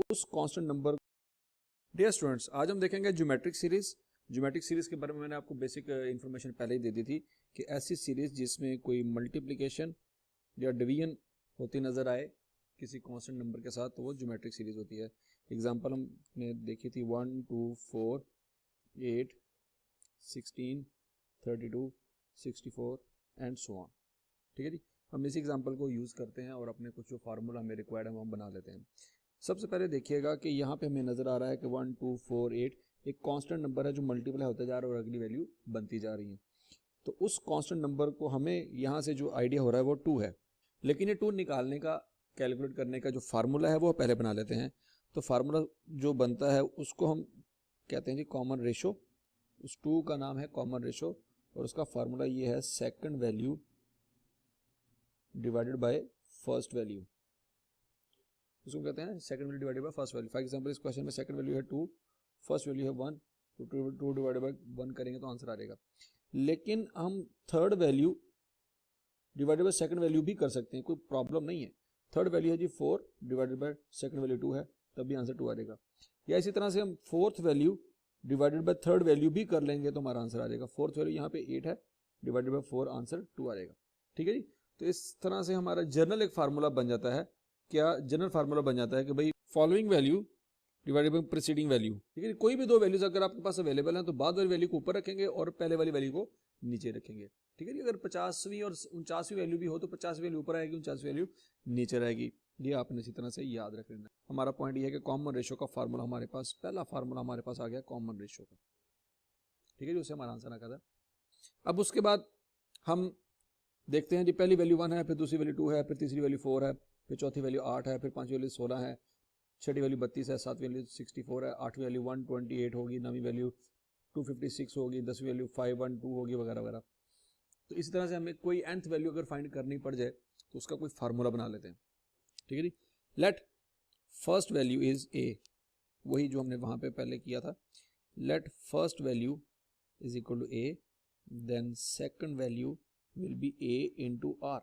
उस constant number. Dear students, आज हम देखेंगे ज्योमेट्रिक सीरीज। ज्योमेट्रिक सीरीज के बारे में मैंने आपको बेसिक इन्फॉर्मेशन पहले ही दे दी थी कि ऐसी सीरीज जिसमें कोई मल्टीप्लिकेशन या डिवीजन होती नजर आए किसी कांस्टेंट नंबर के साथ, तो वो ज्योमेट्रिक सीरीज होती है। एग्जांपल हमने देखी थी 1 2 4 8 16 32 64 एंड सो ऑन। ठीक है जी, हम इस एग्जांपल को यूज करते हैं और अपने कुछ जो फार्मूला हमें रिक्वायर्ड है वो हम बना लेते हैं। सबसे पहले देखिएगा कि यहाँ पे हमें नजर आ रहा है कि 1 2 4 8 एक कांस्टेंट नंबर है जो मल्टीप्लाई होता जा रहा है और अगली वैल्यू बनती जा रही है। तो उस कांस्टेंट नंबर को हमें यहाँ से जो आइडिया हो रहा है वो 2 है, लेकिन ये 2 निकालने का, कैलकुलेट करने का जो फार्मूला है वो पहले बना लेते हैं। तो फार्मूला जो बनता है उसको हम कहते हैं जी कॉमन रेशो। उस 2 का नाम है कॉमन रेशो और उसका फार्मूला ये है second value divided by first value. उसको कहते हैं second value divided by first value. For example इस क्वेश्चन में सेकंड वैल्यू है 2, फर्स्ट वैल्यू है 1, तो 2 डिवाइडेड बाय 1 करेंगे तो आंसर आ जाएगा। लेकिन हम third value divided by second value भी कर सकते हैं, कोई प्रॉब्लम नहीं है। थर्ड वैल्यू है जी 4 डिवाइडेड बाय सेकंड वैल्यू 2 है, तब भी आंसर 2 आ जाएगा। या इसी तरह से हम fourth value divided by third value भी कर लेंगे तो हमारा आंसर आ जाएगा। फोर्थ वैल्यू यहाँ पे 8 है, डिवाइडेड बाय 4 आंसर 2 आ जाएगा। ठीक है जी, तो इस तरह से हमारा जनरल एक फार्मूला बन जाता है। क्या जनरल फार्मूला बन जाता है कि भाई following value divided by preceding value. ठीक है, कोई भी दो वैल्यूज अगर आपके पास अवेलेबल है तो बाद वाली वैल्यू को ऊपर रखेंगे और पहले वाली वैल्यू को नीचे रखेंगे। ठीक है जी, अगर 50वीं और 49वीं वैल्यू भी हो तो 50वीं वैल्यू ऊपर आएगी, 49वीं वैल्यू नीचे रहेगी। ये आपने इसी तरह से याद रख लेना। हमारा पॉइंट ये है कि कॉमन रेशो का फार्मूला हमारे पास, पहला फार्मूला हमारे पास आ गया कॉमन रेशो का। ठीक है जी, उससे हमारा आंसर आ गया था। अब उसके बाद हम देखते हैं जी, पहली वैल्यू 1 है, फिर दूसरी वैल्यू 2 है, फिर तीसरी वैल्यू 4 है, फिर चौथी वैल्यू 8 है, फिर पांचवी वैल्यू 16 है, छठी वैल्यू 32 है, सातवीं वैल्यू 64 है, आठवीं वैल्यू 128 होगी, नवीं वैल्यू 256 होगी, 10वीं वैल्यू 512 होगी, वगैरह वगैरह। तो इसी तरह से हमें कोई nth वैल्यू अगर फाइंड करनी पड़ जाए तो उसका कोई फार्मूला बना लेते हैं। ठीक है जी, let first value is a, वही जो हमने वहां पे पहले किया था। Let first value is equal to a, then second value will be a into r.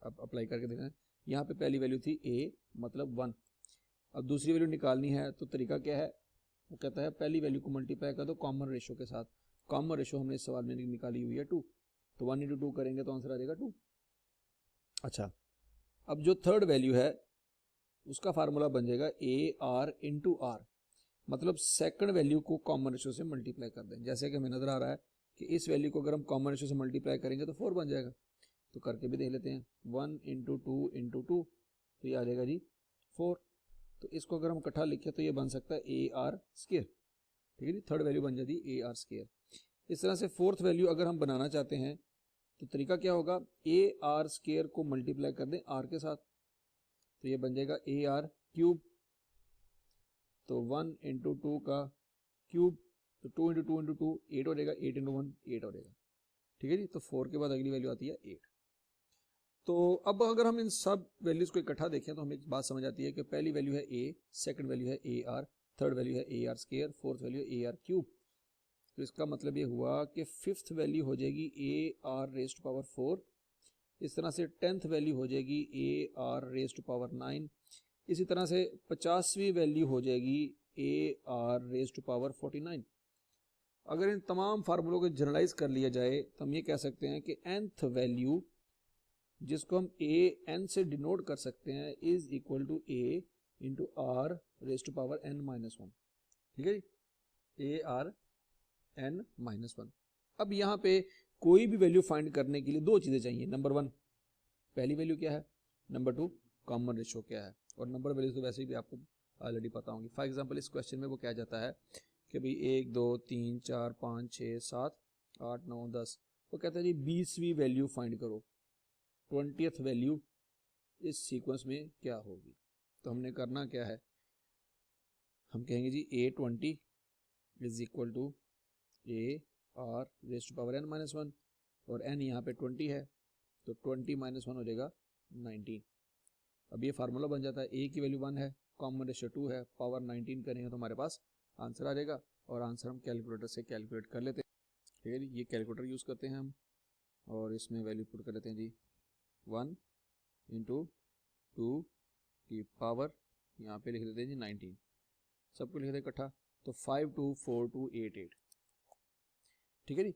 अब अप्लाई करके देखना है, यहाँ पे पहली वैल्यू थी a मतलब 1। अब दूसरी वैल्यू निकालनी है तो तरीका क्या है, वो कहता है पहली वैल्यू को मल्टीप्लाई कर दो कॉमन रेशो के साथ। कॉमन रेशो हमने इस सवाल में निकाली हुई है 2, तो 1 इंटू 2 करेंगे तो आंसर आ जाएगा 2। अच्छा, अब जो थर्ड वैल्यू है उसका फार्मूला बन जाएगा ए आर इंटू आर, मतलब सेकंड वैल्यू को कॉमन रेशो से मल्टीप्लाई कर दें। जैसे कि हमें नजर आ रहा है कि इस वैल्यू को अगर हम कॉमन रेशो से मल्टीप्लाई करेंगे तो 4 बन जाएगा। तो करके भी देख लेते हैं, 1 इंटू 2 इंटू 2, तो ये आ जाएगा जी 4। तो इसको अगर हम इकट्ठा लिखें तो ये बन सकता है ए आर स्क्वायर। ठीक है जी, थर्ड वैल्यू बन जाती है ए आर स्क्वायर। इस तरह से फोर्थ वैल्यू अगर हम बनाना चाहते हैं तो तरीका क्या होगा, ए आर स्क्वायर को मल्टीप्लाई कर दें आर के साथ, तो ये बन जाएगा ए आर क्यूब। तो 1 इंटू 2 का क्यूब, तो 2 इंटू 2 इंटू 2 8 हो जाएगा, 8 इंटू 1 8 हो जाएगा। ठीक है जी, तो 4 के बाद अगली वैल्यू आती है 8। तो अब अगर हम इन सब वैल्यूज को इकट्ठा देखें तो हमें एक बात समझ आती है कि पहली वैल्यू है a, सेकंड वैल्यू है ए आर, थर्ड वैल्यू है A R square, fourth value है ए आर क्यूब। तो इसका मतलब ये हुआ कि फिफ्थ वैल्यू हो जाएगी a r raise to power 4। इस तरह से 10th वैल्यू हो जाएगी a r raise to power 9। इसी तरह से 50वीं वैल्यू हो जाएगी a r raise to power 49। अगर इन तमाम फार्मूलों को जनरलाइज कर लिया जाए तो हम ये कह सकते हैं कि nth वैल्यू, जिसको हम ए एन से डिनोट कर सकते हैं, is equal to a into r raise to power n minus 1। ठीक है जी, ए आर n माइनस 1। अब यहाँ पे कोई भी वैल्यू फाइंड करने के लिए दो चीजें चाहिए। नंबर 1 पहली वैल्यू क्या है, नंबर 2 कॉमन रेशो क्या है, और नंबर वैल्यू तो वैसे भी आपको ऑलरेडी पता होंगी। फॉर एग्जांपल इस क्वेश्चन में वो क्या जाता है कि भाई 1 2 3 4 5 6 7 8 9 10, वो कहता है जी 20वीं वैल्यू फाइंड करो, 20th वैल्यू इस सीक्वेंस में क्या होगी। तो हमने करना क्या है, हम कहेंगे जी A20 is equal to a r raise to power n minus 1, और n यहाँ पे 20 है, तो 20 माइनस 1 हो जाएगा 19। अब ये फार्मूला बन जाता है, a की वैल्यू 1 है, कॉमन रेशियो 2 है, पावर 19 करेंगे तो हमारे पास आंसर आ जाएगा, और आंसर हम कैलकुलेटर से कैलकुलेट कर लेते हैं। ठीक है जी, ये कैलकुलेटर यूज़ करते हैं हम, और इसमें वैल्यू पुट कर लेते हैं जी 1 इंटू 2 की पावर यहाँ पे लिख देते हैं जी 19, सबको लिख देते इकट्ठा, तो 524288, ठीक है जी।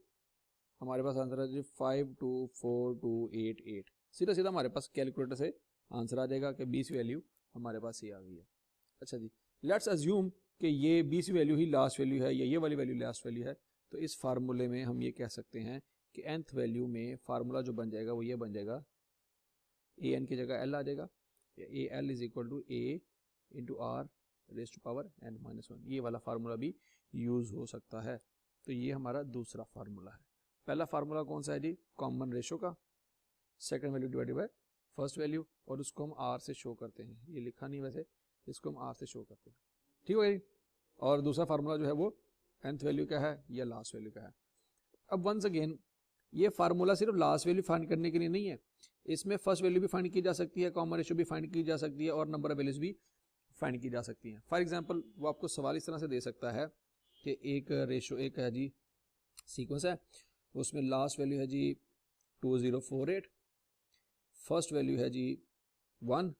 हमारे पास आंसर है जी 524288, सीधा सीधा हमारे पास कैलकुलेटर से आंसर आ जाएगा कि 20 वैल्यू हमारे पास ये आ गई है। अच्छा जी, लेट्स अज्यूम कि ये 20 वैल्यू ही लास्ट वैल्यू है या ये वाली वैल्यू लास्ट वैल्यू है, तो इस फार्मूले में हम ये कह सकते हैं कि nth वैल्यू में फार्मूला जो बन जाएगा वो ये बन जाएगा, ए एन की जगह एल आ जाएगा, a l is equal to a into r raise to power n minus 1, ये वाला फार्मूला भी यूज हो सकता है। तो ये हमारा दूसरा फार्मूला है। पहला फार्मूला कौन सा है जी, कॉमन रेशो का, second value divided by first value, और उसको हम आर से शो करते हैं, ये लिखा नहीं वैसे, इसको हम आर से शो करते हैं, ठीक है। और दूसरा फार्मूला जो है वो nth वैल्यू का है या लास्ट वैल्यू का है। अब वंस अगेन ये फार्मूला सिर्फ लास्ट वैल्यू फाइंड करने के लिए नहीं है, इसमें फर्स्ट वैल्यू भी फाइंड की जा सकती है, कॉमन रेशो भी फाइंड की जा सकती है, और नंबर ऑफ वैल्यूज भी फाइंड की जा सकती हैं। फॉर एग्जांपल वो आपको सवाल इस तरह से दे सकता है कि एक रेशो, एक है जी सीक्वेंस है, उसमें लास्ट वैल्यू है जी 2048, फर्स्ट वैल्यू है जी 1,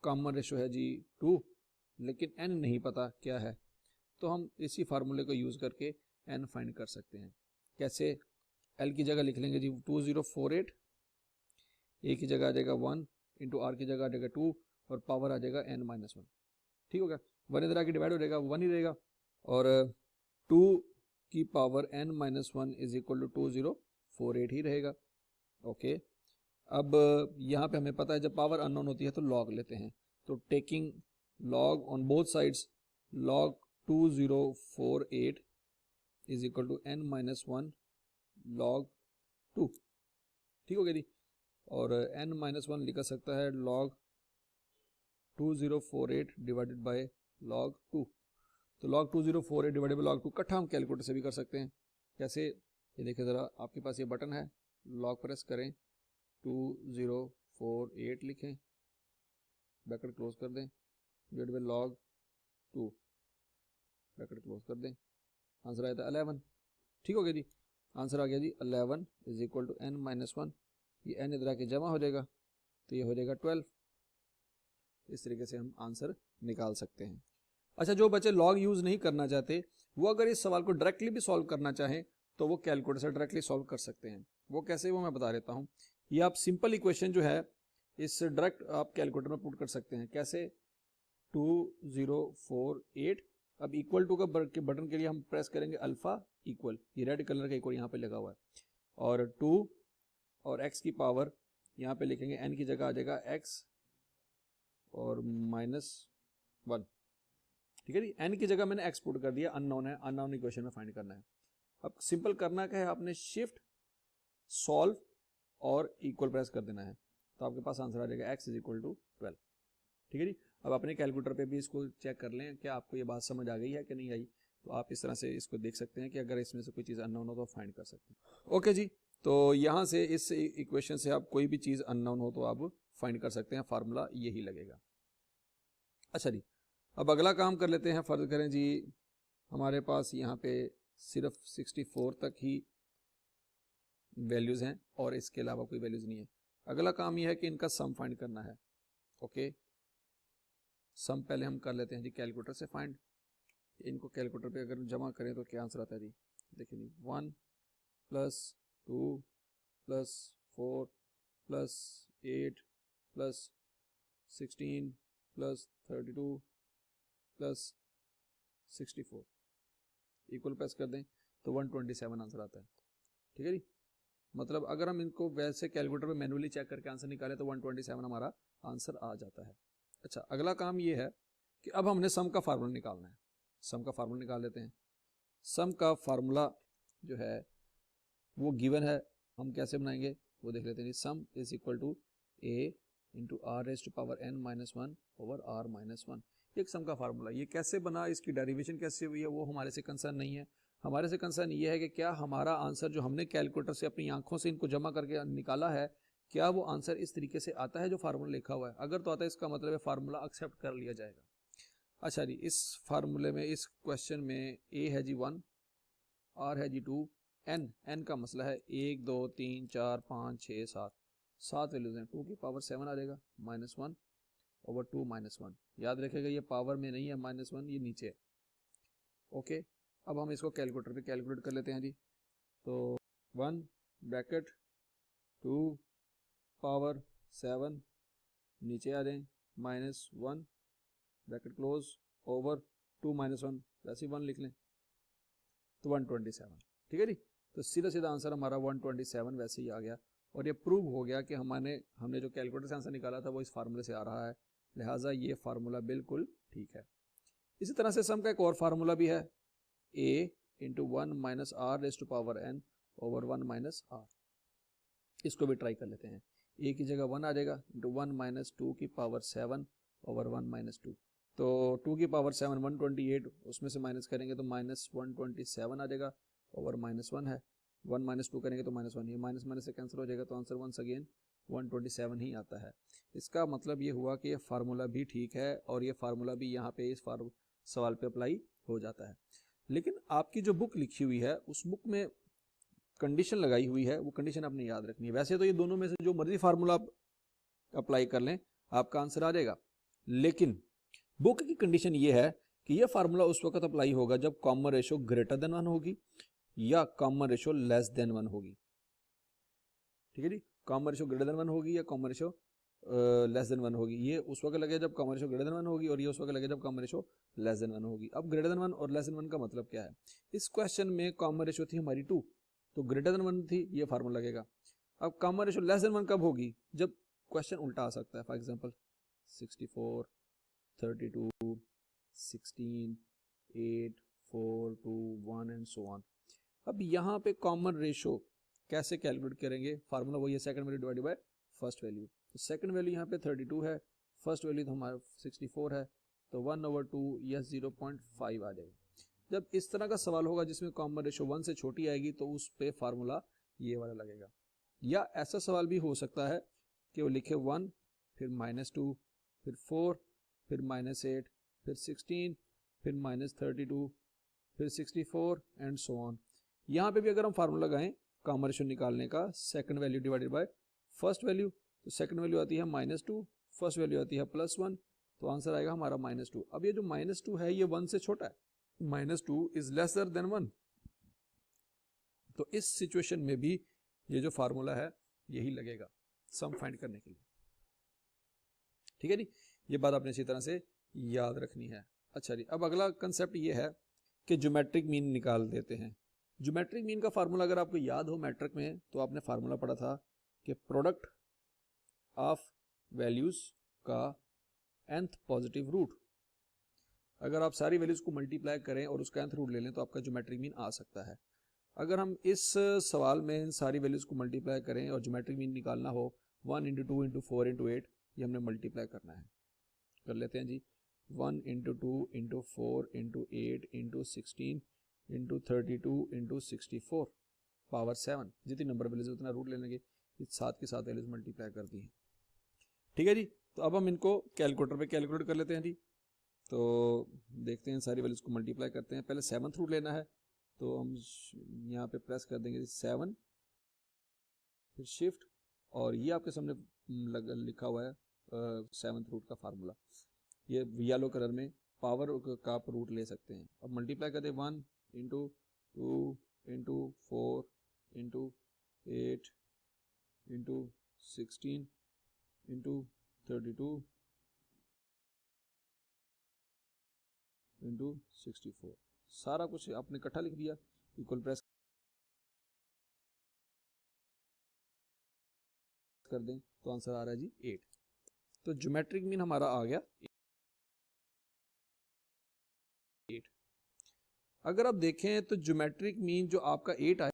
कॉमन रेशो है जी 2, लेकिन n नहीं पता क्या है, तो हम इसी फार्मूले को यूज करके n फाइंड कर सकते हैं। कैसे, l की जगह लिख लेंगे जी 2048, a की जगह आ जाएगा 1 इंटू आर की जगह आ जाएगा 2, और पावर आ जाएगा n माइनस 1, ठीक हो गया। 1 इधर आके डिवाइड हो जाएगा, 1 ही रहेगा, और 2 की power n minus 1 is equal to 2048 ही रहेगा। ओके, अब यहाँ पे हमें पता है जब पावर अननोन होती है तो लॉग लेते हैं, तो taking log on both sides, log 2048 is equal to n minus 1 log 2, ठीक हो गया जी। और n माइनस 1 लिखा सकता है लॉग 2048 डिवाइडेड बाय लॉग 2, तो लॉग 2048 डिवाइडेड बाय लॉग 2 इकट्ठा हम कैलकुलेटर से भी कर सकते हैं। कैसे, ये देखिए ज़रा, आपके पास ये बटन है, लॉग प्रेस करें, 2048 लिखें, ब्रैकेट क्लोज कर दें, divide by log 2, bracket close कर दें, आंसर आया था 11, ठीक हो गया जी। आंसर आ गया जी 11 is equal to n minus 1, ये n इधर आके जमा हो जाएगा, तो ये हो जाएगा 12। इस तरीके से हम आंसर निकाल सकते हैं। अच्छा, जो बच्चे लॉग यूज नहीं करना चाहते वो अगर इस सवाल को डायरेक्टली भी सॉल्व करना चाहें तो वो कैलकुलेटर से डायरेक्टली सॉल्व कर सकते हैं। वो कैसे, वो मैं बता देता हूँ। ये आप सिंपल इक्वेशन जो है इस डायरेक्ट आप कैलकुलेटर में पुट कर सकते हैं। कैसे, 2048, अब इक्वल टू का बटन के लिए हम प्रेस करेंगे अल्फा इक्वल, ये रेड कलर का इक्वल यहाँ पे लगा हुआ है, और 2 और x की पावर यहाँ पे लिखेंगे, n की जगह आ जाएगा x और -1, ठीक है जी। n की जगह मैंने x पुट कर दिया, अननोन है, अननोन इक्वेशन में फाइंड करना है। अब सिंपल करना क्या है, आपने शिफ्ट सॉल्व और इक्वल प्रेस कर देना है, तो आपके पास आंसर आ जाएगा x इज इक्वल टू 12, ठीक है जी। अब अपने कैलकुलेटर पे भी इसको चेक कर लें कि आपको ये बात समझ आ गई है कि नहीं आई, तो आप इस तरह से इसको देख सकते हैं कि अगर इसमें से कोई चीज़ अननोन हो तो फाइंड कर सकते हैं। ओके जी, तो यहाँ से इस इक्वेशन से आप कोई भी चीज़ अननोन हो तो आप फाइंड कर सकते हैं, फार्मूला यही लगेगा। अच्छा जी, अब अगला काम कर लेते हैं। फर्ज करें जी हमारे पास यहाँ पे सिर्फ 64 तक ही वैल्यूज़ हैं और इसके अलावा कोई वैल्यूज़ नहीं है। अगला काम यह है कि इनका सम फाइंड करना है। ओके, सम पहले हम कर लेते हैं जी कैलकुलेटर से फाइंड। इनको कैलकुलेटर पे अगर जमा करें तो क्या आंसर आता है जी, देखिए जी 1 + 2 + 4 + 8 + 16 + 32 + 64 इक्वल प्रेस कर दें तो 127 आंसर आता है, ठीक है जी। मतलब अगर हम इनको वैसे कैलकुलेटर पे मैनुअली चेक करके आंसर निकालें तो 127 हमारा आंसर आ जाता है। अच्छा, अगला काम ये है कि अब हमने सम का फार्मूला निकालना है। सम का फार्मूला निकाल लेते हैं। सम का फार्मूला जो है वो गिवन है, हम कैसे बनाएंगे वो देख लेते हैं। Sum is equal to a into r raise to power n minus 1 over r minus 1, एक सम का फार्मूला। ये कैसे बना, इसकी डेरिवेशन कैसे हुई है वो हमारे से कंसर्न नहीं है। हमारे से कंसर्न ये है कि क्या हमारा आंसर जो हमने कैलकुलेटर से अपनी आंखों से इनको जमा करके निकाला है, क्या वो आंसर इस तरीके से आता है जो फार्मूला लिखा हुआ है। अगर तो आता है इसका मतलब है फार्मूला एक्सेप्ट कर लिया जाएगा। अच्छा जी, इस फार्मूले में, इस क्वेश्चन में a है जी 1, r है जी 2, n का मसला है 1 2 3 4 5 6 7 वैल्यूज हैं। 2 की पावर 7 आ जाएगा -1, ओवर 2 माइनस 1। याद रखेगा ये पावर में नहीं है -1, ये नीचे है। ओके, अब हम इसको कैलकुलेटर पे कैलकुलेट कर लेते हैं जी। तो 1 ब्रैकेट 2 पावर 7 नीचे आ जाए -1 ब्रैकेट क्लोज ओवर 2 माइनस 1, वैसे 1 लिख लें तो 127। ठीक है जी। तो सीधा सीधा आंसर हमारा 127 वैसे ही आ गया, और ये प्रूव हो गया कि हमने जो कैलकुलेटर से आंसर निकाला था वो इस फार्मूले से आ रहा है, लिहाजा ये फार्मूला बिल्कुल ठीक है। इसी तरह से सम का एक और फार्मूला भी है, a into 1 minus r raise to power n over 1 minus r. इसको भी ट्राई कर लेते हैं। a की जगह 1 आ जाएगा इंटू 1 माइनस 2 की पावर 7 ओवर 1 माइनस 2। तो 2 की पावर 7 128, उसमें से माइनस करेंगे तो -127 आ जाएगा, ओवर -1 है। 1 माइनस 2 करेंगे तो -1, ये माइनस माइनस से कैंसिल हो जाएगा, तो आंसर वंस अगेन 127 ही आता है। इसका मतलब ये हुआ कि ये फार्मूला भी ठीक है, और ये फार्मूला भी यहाँ पे इस सवाल पे अप्लाई हो जाता है। लेकिन आपकी जो बुक लिखी हुई है उस बुक में कंडीशन लगाई हुई है, वो कंडीशन आपने याद रखनी है। वैसे तो ये दोनों में से जो मर्जी फार्मूला आप अप्लाई कर लें आपका आंसर आ जाएगा, लेकिन बुक की कंडीशन ये है कि यह फार्मूला उस वक्त अप्लाई होगा जब कॉमन रेशो ग्रेटर देन 1 होगी या कॉमन रेशो लेस देन 1 होगी। ठीक है जी, कॉमन रेशो ग्रेटर देन 1 होगी या कॉमन रेशो लेस देन 1 होगी। ये उस वक्त लगेगा जब कॉमन रेशो ग्रेटर देन 1 होगी, और ये उस वक्त लगेगा जब कॉमन रेशो लेस देन 1 होगी। अब ग्रेटर देन 1 और लेस देन 1 का मतलब क्या है? इस क्वेश्चन में कॉमन रेशो थी हमारी 2, तो ग्रेटर देन 1 थी, ये फार्मूला लगेगा। अब कॉमन रेशो लेस देन 1 कब होगी? जब क्वेश्चन उल्टा आ सकता है। For example 64 32 16 8 4 2 1 and so on. अब यहाँ पे कॉमन रेशो कैसे कैलकुलेट करेंगे? फार्मूला वही है, second value divided by first value. तो सेकंड वैल्यू यहाँ पे 32 है, फर्स्ट वैल्यू तो हमारा 64 है, तो 1/2 या 0.5 आ जाएगा। जब इस तरह का सवाल होगा जिसमें कॉमन रेशो 1 से छोटी आएगी तो उस पे फार्मूला ये वाला लगेगा। या ऐसा सवाल भी हो सकता है कि वो लिखे 1 फिर -2 फिर 4 फिर -8 फिर 16 फिर -32 फिर 64 एंड सो ऑन। यहाँ पे भी अगर हम फार्मूला लगाएं कॉमन रेशो निकालने का, second value divided by first value, तो सेकंड वैल्यू आती है -2, फर्स्ट वैल्यू आती है +1, तो आंसर आएगा हमारा -2। अब ये जो -2 है ये 1 से छोटा है, -2 इज लेसर देन 1। तो इस सिचुएशन में भी ये जो फार्मूला है यही लगेगा सम फाइंड करने के लिए। ठीक है जी, ये बात आपने इसी तरह से याद रखनी है। अच्छा जी, अब अगला कंसेप्ट ये है कि ज्योमेट्रिक मीन निकाल देते हैं। ज्योमेट्रिक मीन का फार्मूला अगर आपको याद हो मैट्रिक में, तो आपने फार्मूला पढ़ा था कि प्रोडक्ट ऑफ वैल्यूज का nth पॉजिटिव रूट। अगर आप सारी वैल्यूज को मल्टीप्लाई करें और उसका nth रूट ले लें तो आपका ज्योमेट्रिक मीन आ सकता है। अगर हम इस सवाल में इन सारी वैल्यूज को मल्टीप्लाई करें और ज्योमेट्रिक मीन निकालना हो 1 × 2 × 4 × 8, ये हमने मल्टीप्लाई करना है। कर लेते हैं जी। 1 × 2 × 4 × 8 × 16 × 32 × 64 पावर 7, जितनी नंबर वैल्यूज उतना रूट ले लेंगे। इस साथ के साथ वैल्यूज मल्टीप्लाई कर दी है। ठीक है जी, तो अब हम इनको कैलकुलेटर पे कैलकुलेट कर लेते हैं जी। तो देखते हैं सारी वैल्यूज को मल्टीप्लाई करते हैं। पहले 7th रूट लेना है, तो हम यहाँ पे प्रेस कर देंगे 7, फिर शिफ्ट, और ये आपके सामने लिखा हुआ है 7th रूट का फार्मूला। ये येलो कलर में पावर का आप रूट ले सकते हैं। अब मल्टीप्लाई कर दे 1 × 2 × 4 × 8 × 16 × 32 × 64। सारा कुछ आपने इकट्ठा लिख दिया, इक्वल प्रेस कर दें तो आंसर आ रहा है जी 8। तो ज्योमेट्रिक मीन हमारा आ गया 8। अगर आप देखें तो ज्योमेट्रिक मीन जो आपका 8 आया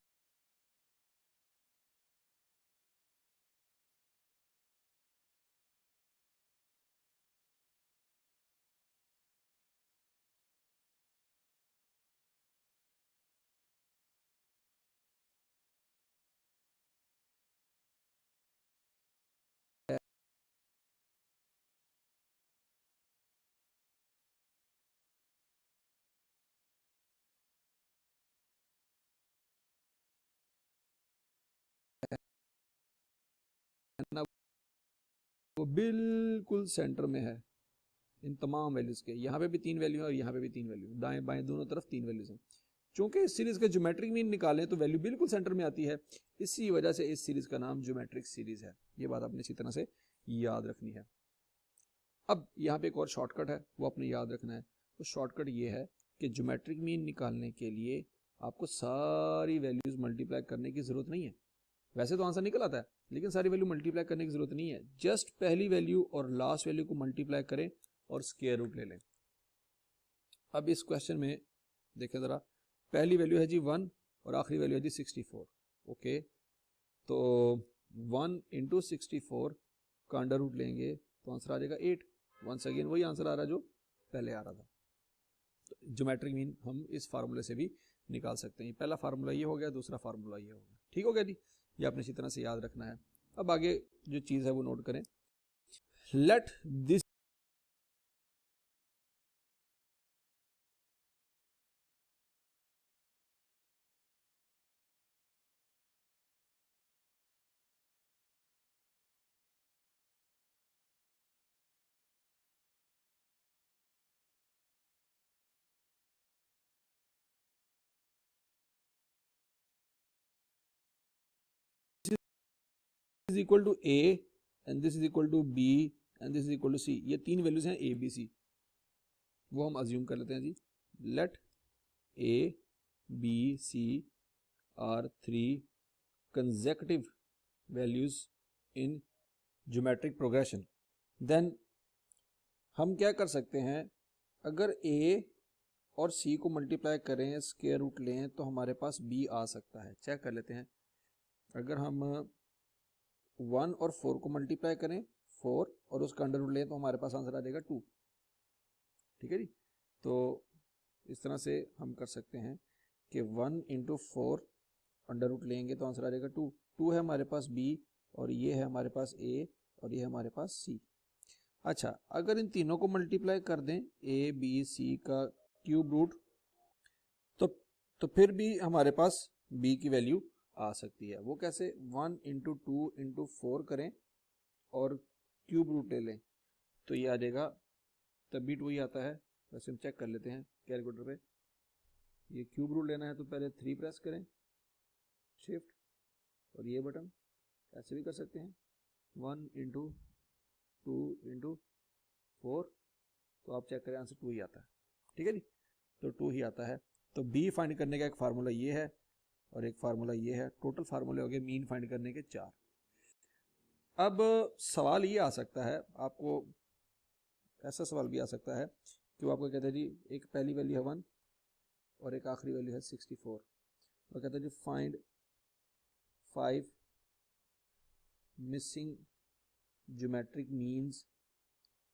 वो बिल्कुल सेंटर में है इन तमाम वैल्यूज के। यहाँ पे भी 3 वैल्यू है और यहाँ पे भी 3 वैल्यू, दाएं बाएं दोनों तरफ 3 वैल्यूज हैं। चूंकि इस सीरीज का ज्योमेट्रिक मीन निकालें तो वैल्यू बिल्कुल सेंटर में आती है, इसी वजह से इस सीरीज का नाम ज्योमेट्रिक सीरीज है। ये बात आपने इसी तरह से याद रखनी है। अब यहाँ पे एक और शॉर्टकट है, वो आपने याद रखना है। तो शॉर्टकट ये है कि ज्योमेट्रिक मीन निकालने के लिए आपको सारी वैल्यूज मल्टीप्लाई करने की जरूरत नहीं है। वैसे तो आंसर निकल आता है, लेकिन सारी वैल्यू मल्टीप्लाई करने की जरूरत नहीं है। जस्ट पहली वैल्यू और लास्ट वैल्यू को मल्टीप्लाई करें और स्क्वायर रूट ले लें। अब इस क्वेश्चन में देखें जरा, पहली वैल्यू है जी 1 और आखिरी वैल्यू है जी 64। ओके, तो 1 इंटू 64 का अंडर रूट लेंगे तो आंसर आ जाएगा 8। वंस अगेन वही आंसर आ रहा जो पहले आ रहा था। तो ज्योमेट्रिक मीन हम इस फार्मूले से भी निकाल सकते हैं। पहला फार्मूला ये हो गया, दूसरा फार्मूला ये हो गया। ठीक हो गया जी, ये आपने इसी तरह से याद रखना है। अब आगे जो चीज़ है वो नोट करें। Let this is equal to a and this is equal to b and this is equal to c. ये 3 वैल्यूज हैं ए बी सी, वो हम अज्यूम कर लेते हैं जी। Let a b c are 3 consecutive values in geometric progression। then हम क्या कर सकते हैं, अगर a और c को मल्टीप्लाई करें, स्क्वायर रूट लें, तो हमारे पास b आ सकता है। चेक कर लेते हैं। अगर हम 1 और 4 को मल्टीप्लाई करें 4 और उसका अंडर रूट लें तो हमारे पास आंसर आ जाएगा 2। ठीक है जी, तो इस तरह से हम कर सकते हैं कि 1 इंटू 4 अंडर रूट लेंगे तो आंसर आ जाएगा 2। 2 है हमारे पास b और ये है हमारे पास a और ये है हमारे पास c। अच्छा, अगर इन तीनों को मल्टीप्लाई कर दें a b c का क्यूब रूट, तो फिर भी हमारे पास b की वैल्यू आ सकती है। वो कैसे? 1 इंटू 2 इंटू 4 करें और क्यूब रूट ले लें तो ये आ जाएगा, तब भी 2 ही आता है। वैसे हम चेक कर लेते हैं कैलकुलेटर पे। ये क्यूब रूट लेना है तो पहले 3 प्रेस करें, शिफ्ट और ये बटन, ऐसे भी कर सकते हैं। 1 इंटू 2 इंटू 4, तो आप चेक करें आंसर 2 ही आता है। ठीक है जी, तो 2 ही आता है। तो b फाइंड करने का एक फार्मूला ये है और एक फार्मूला ये है। टोटल फार्मूले हो गए मीन फाइंड करने के 4। अब सवाल ये आ सकता है आपको, ऐसा सवाल भी आ सकता है कि वो आपको कहते हैं जी एक पहली वैल्यू है 1 और एक आखिरी वैल्यू है 64, और कहते हैं जी find 5 missing geometric means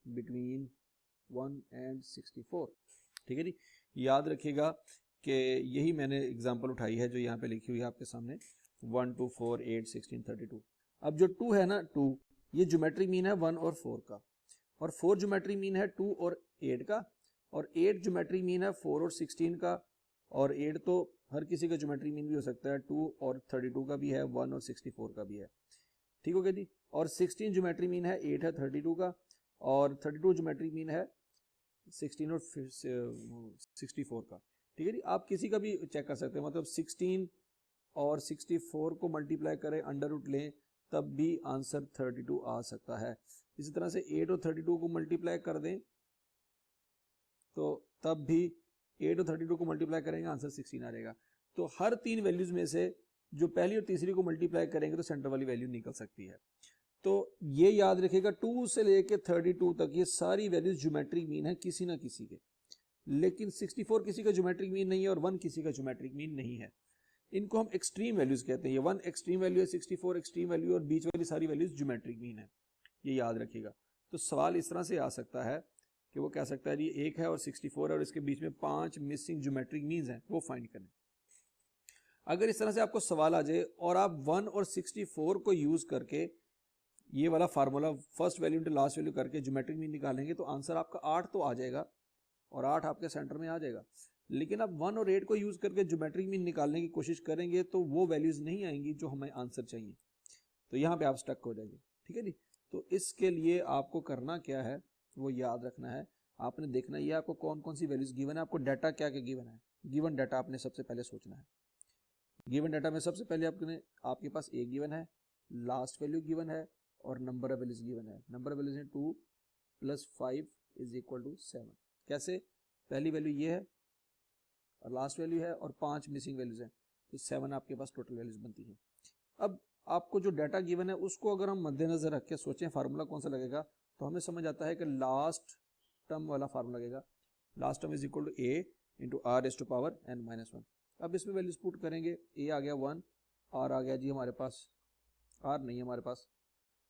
between 1 and 64। ठीक है जी, याद रखिएगा कि यही मैंने एग्जांपल उठाई है जो यहाँ पे लिखी हुई है आपके सामने, 1 2 4 8 16 32। अब जो 2 है ना, 2 ये ज्योमेट्रिक मीन है 1 और 4 का, और 4 ज्योमेट्रिक मीन है 2 और 8 का, और 8 ज्योमेट्रिक मीन है 4 और 16 का, और 8 तो हर किसी का ज्योमेट्रिक मीन भी हो सकता है, 2 और 32 का भी है, 1 और 64 का भी है। ठीक हो गया जी, और 16 ज्योमेट्रिक मीन है 8 है 32 का, और 32 ज्योमेट्रिक मीन है 16 और 64 का। ठीक है जी, आप किसी का भी चेक कर सकते हैं, मतलब 16 और 64 को मल्टीप्लाई करें, अंडर रूट लें, तब भी आंसर 32 आ सकता है। इसी तरह से 8 और 32 को मल्टीप्लाई कर दें तो तब भी 8 और 32 को मल्टीप्लाई करेंगे आंसर 16 आ जाएगा। तो हर 3 वैल्यूज में से जो पहली और तीसरी को मल्टीप्लाई करेंगे तो सेंटर वाली वैल्यू निकल सकती है। तो ये याद रखिएगा 2 से लेके 32 तक ये सारी वैल्यूज ज्योमेट्रिक मीन है किसी ना किसी के, लेकिन 64 किसी का ज्योमेट्रिक मीन नहीं है और 1 किसी का ज्योमेट्रिक मीन नहीं है। इनको हम एक्सट्रीम वैल्यूज कहते हैं। ये 1 एक्सट्रीम वैल्यू है, 64 एक्सट्रीम वैल्यू, और बीच वाली सारी वैल्यूज ज्योमेट्रिक मीन है। ये याद रखिएगा। तो सवाल इस तरह से आ सकता है कि वो कह सकता है जी 1 है और 64 है और इसके बीच में 5 मिसिंग ज्योमेट्रिक मीन्स हैं, वो फाइंड करें। अगर इस तरह से आपको सवाल आ जाए और आप 1 और 64 को यूज करके ये वाला formula first value into last value करके ज्योमेट्रिक मीन निकालेंगे तो आंसर आपका 8 तो आ जाएगा और 8 आपके सेंटर में आ जाएगा। लेकिन आप 1 और 8 को यूज करके ज्योमेट्रिक मीन निकालने की कोशिश करेंगे तो वो वैल्यूज नहीं आएंगी जो हमें आंसर चाहिए, तो यहाँ पे आप स्टक हो जाएंगे। ठीक है जी, तो इसके लिए आपको करना क्या है वो याद रखना है। आपने देखना ये आपको कौन कौन सी वैल्यूज गिवन है, आपको डाटा क्या क्या गिवन है। गिवन डाटा आपने सबसे पहले सोचना है। गिवन डाटा में सबसे पहले आपके पास ए गिवन है, लास्ट वैल्यू गिवन है और नंबर ऑफ वैल्यूज गिवन है। नंबर ऑफ वैल्यूज है 2 + 5 = 7। कैसे? पहली वैल्यू ये है और लास्ट वैल्यू है और 5 मिसिंग वैल्यूज है, तो 7 आपके पास टोटल वैल्यूज बनती है। अब आपको जो डाटा गिवन है उसको अगर हम मद्देनजर रख के सोचें फार्मूला कौन सा लगेगा, तो हमें समझ आता है कि लास्ट टर्म वाला फार्मूला लगेगा। Last term = a × r⁻n−1। अब इसमें वैल्यूज पुट करेंगे, a आ गया 1, r आ गया जी हमारे पास, r नहीं है हमारे पास,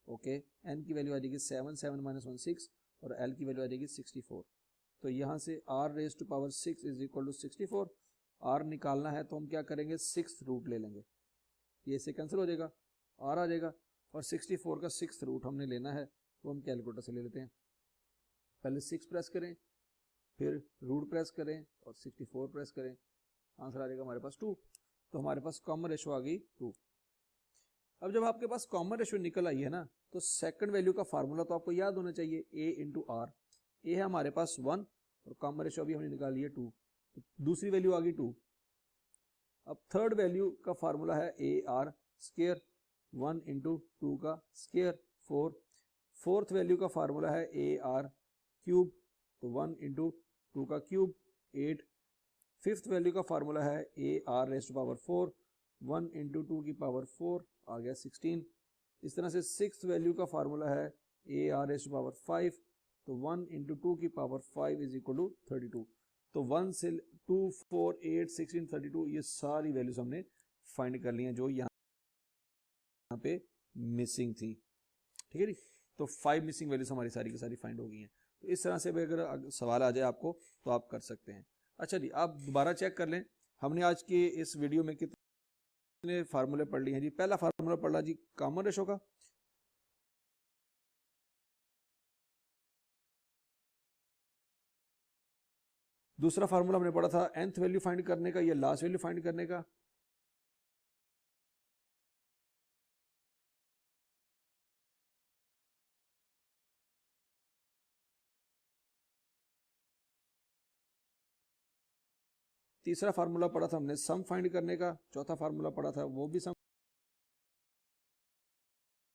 ओके। n की वैल्यू आ जाएगी 7, 7 - 1 6 और l की वैल्यू आ जाएगी 64। तो यहाँ से r⁻6 = 64। r निकालना है तो हम क्या करेंगे, 6th रूट ले लेंगे, ये से कैंसिल हो जाएगा, r आ जाएगा। और 64 का 6th रूट हमने लेना है तो हम कैलकुलेटर से ले लेते हैं। पहले 6 प्रेस करें, फिर रूट प्रेस करें और 64 प्रेस करें, आंसर आ जाएगा हमारे पास 2। तो हमारे पास कॉमन रेशो आ गई 2। अब जब आपके पास कॉमन रेशो निकल आई है ना, तो सेकंड वैल्यू का फार्मूला तो आपको याद होना चाहिए, a × r। a है हमारे पास 1 और कॉमन रेशो अभी हमने निकाल लिया 2, तो दूसरी वैल्यू आ गई 2। अब थर्ड वैल्यू का फार्मूला है ar², 1 × 2 का स्क्वायर 4। फोर्थ वैल्यू का फार्मूला है ar³, तो 1 × 2 का क्यूब 8। फिफ्थ वैल्यू का फार्मूला है ar⁴, 1 × 2 की पावर 4 आ गया 16। इस तरह से सिक्स्थ वैल्यू का फार्मूला है ar⁵, तो 1 × 2 की पावर 5 = 32। तो 1 से 2, 4, 8, 16, 32 ये सारी वैल्यूज हमने फाइंड कर ली हैं जो यहाँ पे मिसिंग थी, ठीक है जी। तो 5 मिसिंग वैल्यूज हमारी सारी की सारी फाइंड हो गई हैं। तो इस तरह से अगर सवाल आ जाए आपको तो आप कर सकते हैं। अच्छा जी, आप दोबारा चेक कर लें, हमने आज के इस वीडियो में कितने फार्मूले पढ़ लिए हैं जी। पहला फार्मूला पढ़ा जी कॉमन रेशो का, दूसरा फार्मूला हमने पढ़ा था nth वैल्यू फाइंड करने का या लास्ट वैल्यू फाइंड करने का, तीसरा फार्मूला पढ़ा था हमने सम फाइंड करने का, चौथा फार्मूला पढ़ा था वो भी सम